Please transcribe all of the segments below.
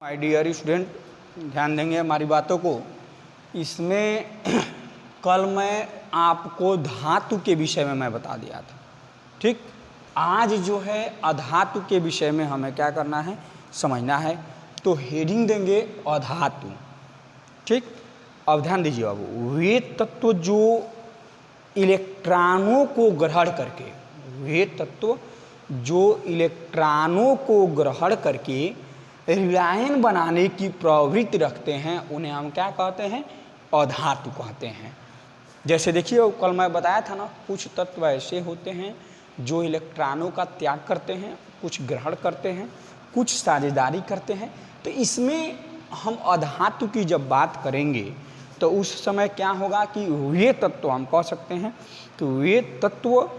My dear student, ध्यान देंगे हमारी बातों को। इसमें कल मैं आपको धातु के विषय में मैं बता दिया था, ठीक। आज जो है अधातु के विषय में हमें क्या करना है, समझना है। तो हेडिंग देंगे अधातु, ठीक। अब ध्यान दीजिए, अब वे तत्व जो इलेक्ट्रॉनों को ग्रहण करके, वे तत्व जो इलेक्ट्रॉनों को ग्रहण करके ऋणायन बनाने की प्रवृत्ति रखते हैं, उन्हें हम क्या कहते हैं, अधातु कहते हैं। जैसे देखिए कल मैं बताया था ना, कुछ तत्व ऐसे होते हैं जो इलेक्ट्रॉनों का त्याग करते हैं, कुछ ग्रहण करते हैं, कुछ साझेदारी करते हैं। तो इसमें हम अधातु की जब बात करेंगे तो उस समय क्या होगा कि वे तत्व हम कह सकते हैं कि वे तत्व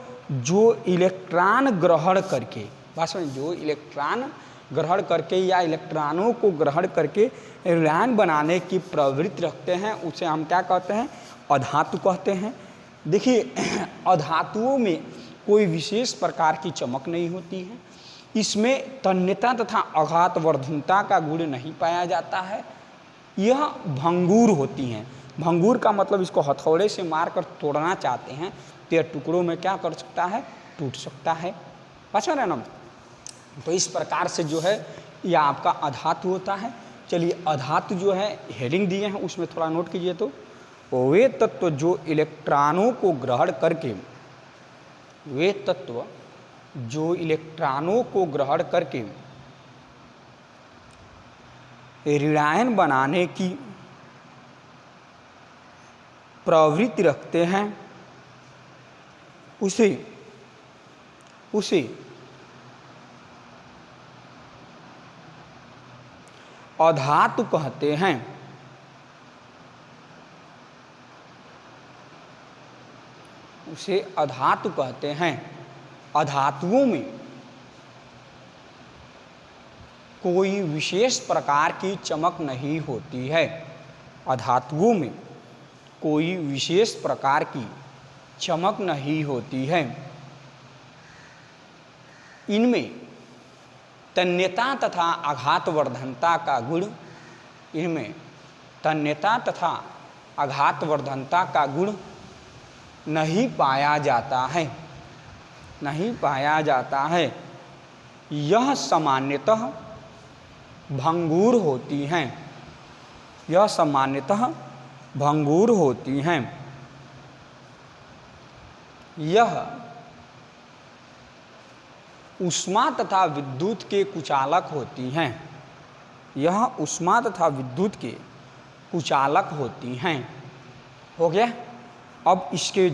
जो इलेक्ट्रॉन ग्रहण करके, वास्तव में जो इलेक्ट्रॉन ग्रहण करके या इलेक्ट्रॉनों को ग्रहण करके ऋणायन बनाने की प्रवृत्ति रखते हैं, उसे हम क्या कहते हैं, अधातु कहते हैं। देखिए अधातुओं में कोई विशेष प्रकार की चमक नहीं होती है, इसमें तन्यता तथा आघात वर्धनता का गुण नहीं पाया जाता है। यह भंगुर होती हैं। भंगुर का मतलब इसको हथौड़े से मारकर तोड़ना चाहते हैं तो यह टुकड़ों में क्या कर सकता है, टूट सकता है। पता है ना। तो इस प्रकार से जो है यह आपका अधातु होता है। चलिए अधातु जो है हेडिंग दिए हैं उसमें थोड़ा नोट कीजिए। तो वे तत्व जो इलेक्ट्रॉनों को ग्रहण करके, वे तत्व जो इलेक्ट्रॉनों को ग्रहण करके ऋणायन बनाने की प्रवृत्ति रखते हैं, उसे अधातु कहते हैं। उसे अधातु कहते हैं। अधातुओं में कोई विशेष प्रकार की चमक नहीं होती है। अधातुओं में कोई विशेष प्रकार की चमक नहीं होती है। इनमें तन्यता तथा आघातवर्धनता का गुण, इनमें तन्यता तथा आघातवर्धनता का गुण नहीं पाया जाता है, नहीं पाया जाता है। यह सामान्यतः भंगुर होती हैं, यह सामान्यतः भंगुर होती हैं। यह ऊष्मा तथा विद्युत के कुचालक होती हैं, यह ऊष्मा तथा विद्युत के कुचालक होती हैं। हो गया। अब इसके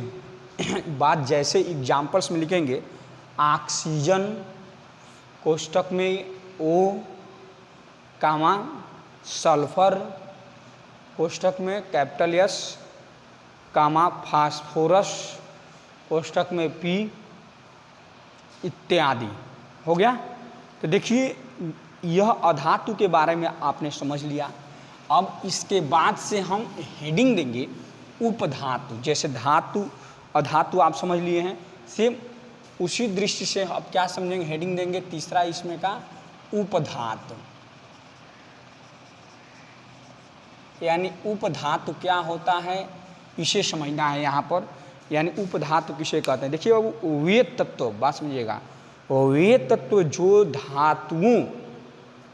बाद जैसे एग्जाम्पल्स में लिखेंगे, ऑक्सीजन कोष्ठक में O कामा, सल्फर कोष्ठक में कैपिटल S कामा, फास्फोरस कोष्ठक में P इत्यादि। हो गया। तो देखिए यह अधातु के बारे में आपने समझ लिया। अब इसके बाद से हम हेडिंग देंगे उपधातु। जैसे धातु अधातु आप समझ लिए हैं, सेम उसी दृष्टि से अब क्या समझेंगे, हेडिंग देंगे तीसरा इसमें का उपधातु। यानी उपधातु क्या होता है इसे समझना है यहाँ पर। यानी उपधातु किसे कहते हैं। देखिए अब वे तत्व, बात समझिएगा, वे तत्व जो धातुओं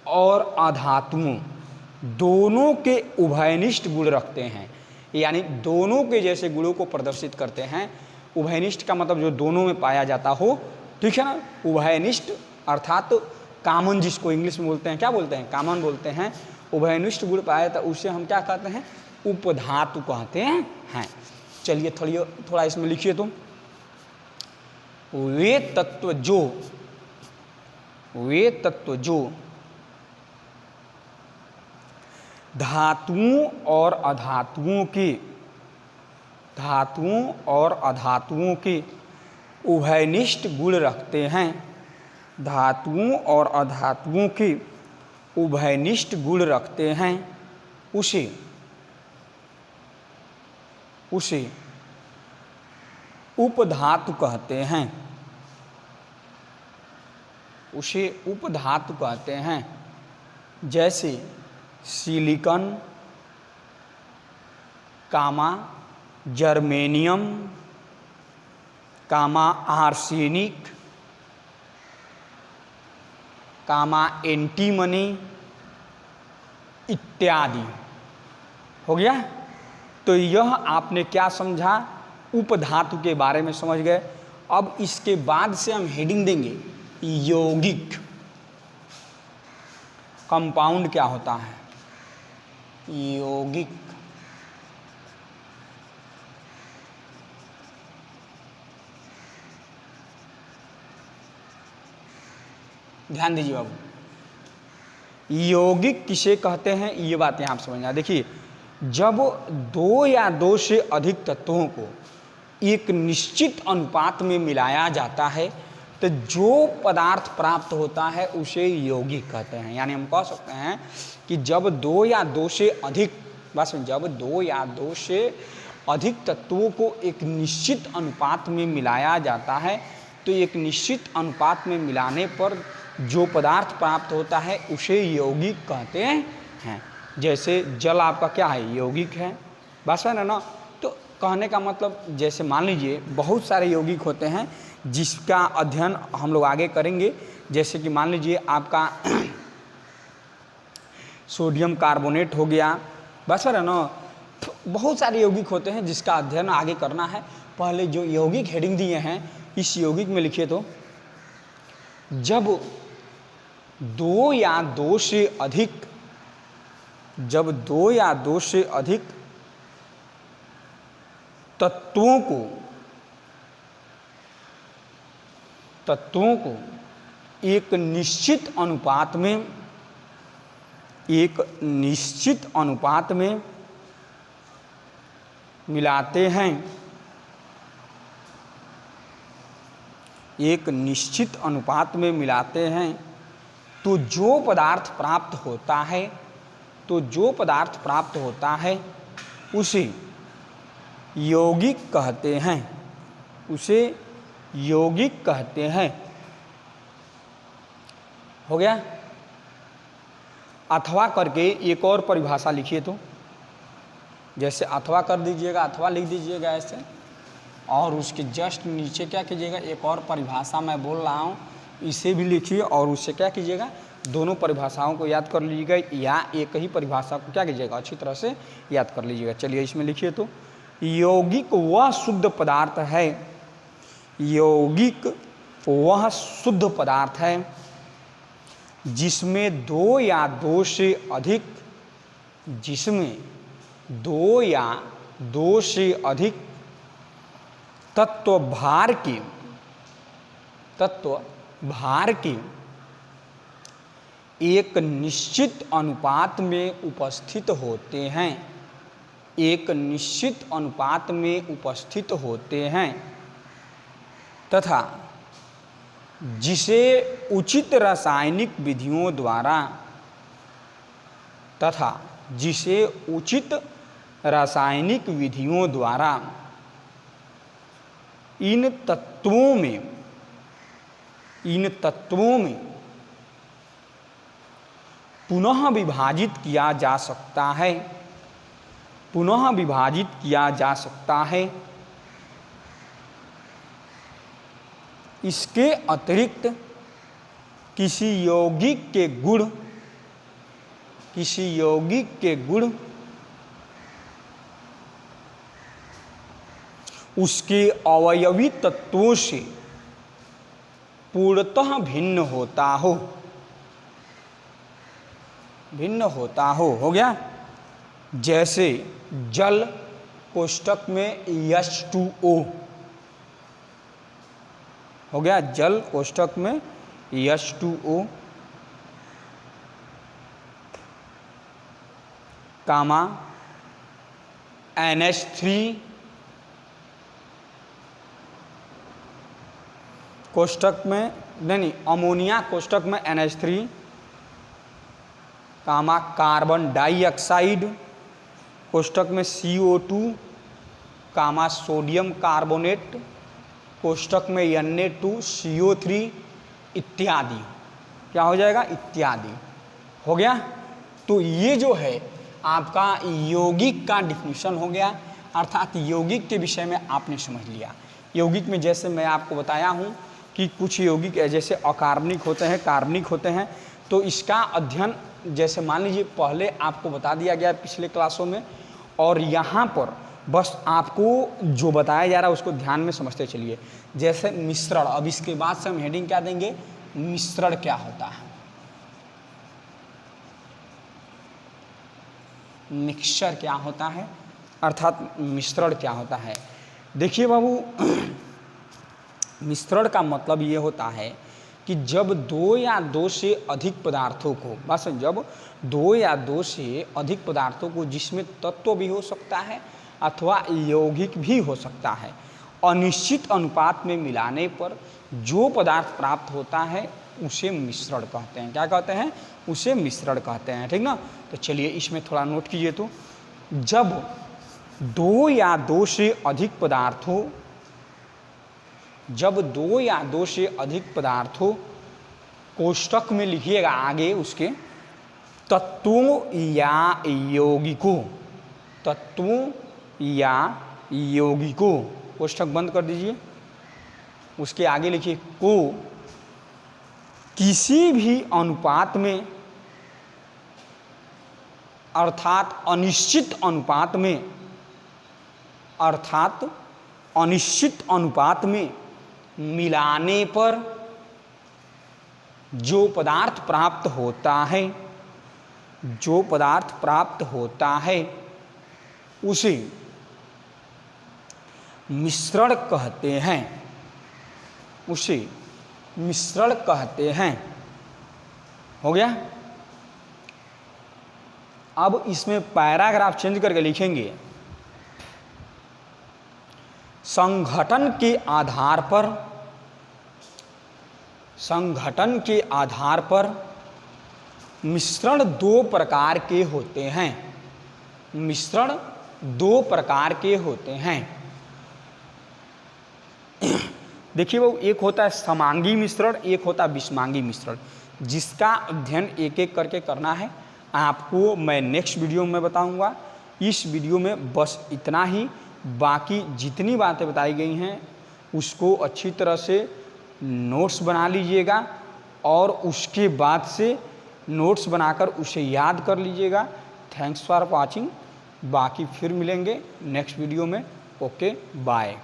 और अधातुओं दोनों के उभयनिष्ठ गुण रखते हैं, यानी दोनों के जैसे गुणों को प्रदर्शित करते हैं। उभयनिष्ठ का मतलब जो दोनों में पाया जाता हो, ठीक है ना। उभयनिष्ठ अर्थात कॉमन, जिसको इंग्लिश में बोलते हैं, क्या बोलते हैं, कॉमन बोलते हैं। उभयनिष्ठ गुण पाया जाता उसे हम क्या कहते हैं, उपधातु कहते हैं। चलिए थोड़ा इसमें लिखिए। तो वे तत्व जो धातुओं और अधातुओं के उभयनिष्ठ गुण रखते हैं, धातुओं और अधातुओं के उभयनिष्ठ गुण रखते हैं, उसे उपधातु कहते हैं, उसे उपधातु कहते हैं। जैसे सिलिकॉन, कामा जर्मेनियम, कामा आर्सेनिक, कामा एंटीमनी इत्यादि। हो गया। तो यह आपने क्या समझा, उपधातु के बारे में समझ गए। अब इसके बाद से हम हेडिंग देंगे यौगिक। कंपाउंड क्या होता है, यौगिक। ध्यान दीजिए बाबू, यौगिक किसे कहते हैं ये बात यहाँ आप समझना। देखिए, जब दो या दो से अधिक तत्वों को एक निश्चित अनुपात में मिलाया जाता है तो जो पदार्थ प्राप्त होता है उसे यौगिक कहते हैं। यानी हम कह सकते हैं कि जब दो या दो से अधिक, बस जब दो या दो से अधिक तत्वों को एक निश्चित अनुपात में मिलाया जाता है तो एक निश्चित अनुपात में मिलाने पर जो पदार्थ प्राप्त होता है उसे यौगिक कहते हैं। जैसे जल आपका क्या है, यौगिक है, बस है ना। तो कहने का मतलब, जैसे मान लीजिए बहुत सारे यौगिक होते हैं जिसका अध्ययन हम लोग आगे करेंगे। जैसे कि मान लीजिए आपका सोडियम कार्बोनेट हो गया, बस है ना। बहुत सारे यौगिक होते हैं जिसका अध्ययन आगे करना है। पहले जो यौगिक हेडिंग दिए हैं इस यौगिक में लिखिए तो, जब दो या दो से अधिक, जब दो या दो से अधिक तत्वों को एक निश्चित अनुपात में मिलाते हैं, एक निश्चित अनुपात में मिलाते हैं तो जो पदार्थ प्राप्त होता है उसे यौगिक कहते हैं, उसे यौगिक कहते हैं। हो गया। अथवा करके एक और परिभाषा लिखिए तो, जैसे अथवा कर दीजिएगा, अथवा लिख दीजिएगा ऐसे, और उसके जस्ट नीचे क्या कीजिएगा, एक और परिभाषा मैं बोल रहा हूँ इसे भी लिखिए और उससे क्या कीजिएगा, दोनों परिभाषाओं को याद कर लीजिएगा या एक ही परिभाषा को क्या कीजिएगा, अच्छी तरह से याद कर लीजिएगा। चलिए इसमें लिखिए तो, यौगिक वह शुद्ध पदार्थ है, यौगिक वह शुद्ध पदार्थ है जिसमें दो या दो से अधिक, जिसमें दो या दो से अधिक तत्व भार के एक निश्चित अनुपात में उपस्थित होते हैं, एक निश्चित अनुपात में उपस्थित होते हैं तथा जिसे उचित रासायनिक विधियों द्वारा इन तत्वों में पुनः विभाजित किया जा सकता है, इसके अतिरिक्त किसी यौगिक के गुण उसके अवयवी तत्वों से पूर्णतः भिन्न होता हो। हो गया। जैसे जल कोष्टक में H2O हो गया, जल कोष्टक में H2O, कामा NH3 कोष्टक में नहीं अमोनिया कोष्टक में NH3, कामा कार्बन डाइऑक्साइड कोष्टक में CO2, कामा सोडियम कार्बोनेट कोष्टक में Na2CO3 इत्यादि। क्या हो जाएगा, इत्यादि। हो गया। तो ये जो है आपका यौगिक का डिफिनीशन हो गया, अर्थात यौगिक के विषय में आपने समझ लिया। यौगिक में जैसे मैं आपको बताया हूँ कि कुछ यौगिक जैसे अकार्बनिक होते हैं, कार्बनिक होते हैं, तो इसका अध्ययन जैसे मान लीजिए पहले आपको बता दिया गया पिछले क्लासों में, और यहाँ पर बस आपको जो बताया जा रहा है उसको ध्यान में समझते चलिए। जैसे मिश्रण, अब इसके बाद से हम हेडिंग क्या देंगे, मिश्रण क्या होता है, मिक्सचर क्या होता है, अर्थात मिश्रण क्या होता है। देखिए बाबू, मिश्रण का मतलब ये होता है कि जब दो या दो से अधिक पदार्थों को, बस जब दो या दो से अधिक पदार्थों को, जिसमें तत्व भी हो सकता है अथवा यौगिक भी हो सकता है, अनिश्चित अनुपात में मिलाने पर जो पदार्थ प्राप्त होता है उसे मिश्रण कहते हैं। क्या कहते हैं, उसे मिश्रण कहते हैं, ठीक ना। तो चलिए इसमें थोड़ा नोट कीजिए। तो जब दो या दो से अधिक पदार्थों, जब दो या दो से अधिक पदार्थों, कोष्टक में लिखिएगा आगे उसके, तत्वों या यौगिकों, तत्वों या यौगिकों, कोष्टक बंद कर दीजिए, उसके आगे लिखिए को किसी भी अनुपात में, अर्थात अनिश्चित अनुपात में, अर्थात अनिश्चित अनुपात में मिलाने पर जो पदार्थ प्राप्त होता है, जो पदार्थ प्राप्त होता है उसे मिश्रण कहते हैं, उसे मिश्रण कहते हैं। हो गया। अब इसमें पैराग्राफ चेंज करके लिखेंगे, संघटन के आधार पर, संघटन के आधार पर मिश्रण दो प्रकार के होते हैं, मिश्रण दो प्रकार के होते हैं। देखिए वो, एक होता है समांगी मिश्रण, एक होता है विषमांगी मिश्रण, जिसका अध्ययन एक एक करके करना है आपको मैं नेक्स्ट वीडियो में बताऊंगा। इस वीडियो में बस इतना ही, बाकी जितनी बातें बताई गई हैं उसको अच्छी तरह से नोट्स बना लीजिएगा और उसके बाद से नोट्स बनाकर उसे याद कर लीजिएगा। थैंक्स फॉर वॉचिंग, बाकी फिर मिलेंगे नेक्स्ट वीडियो में। Okay bye.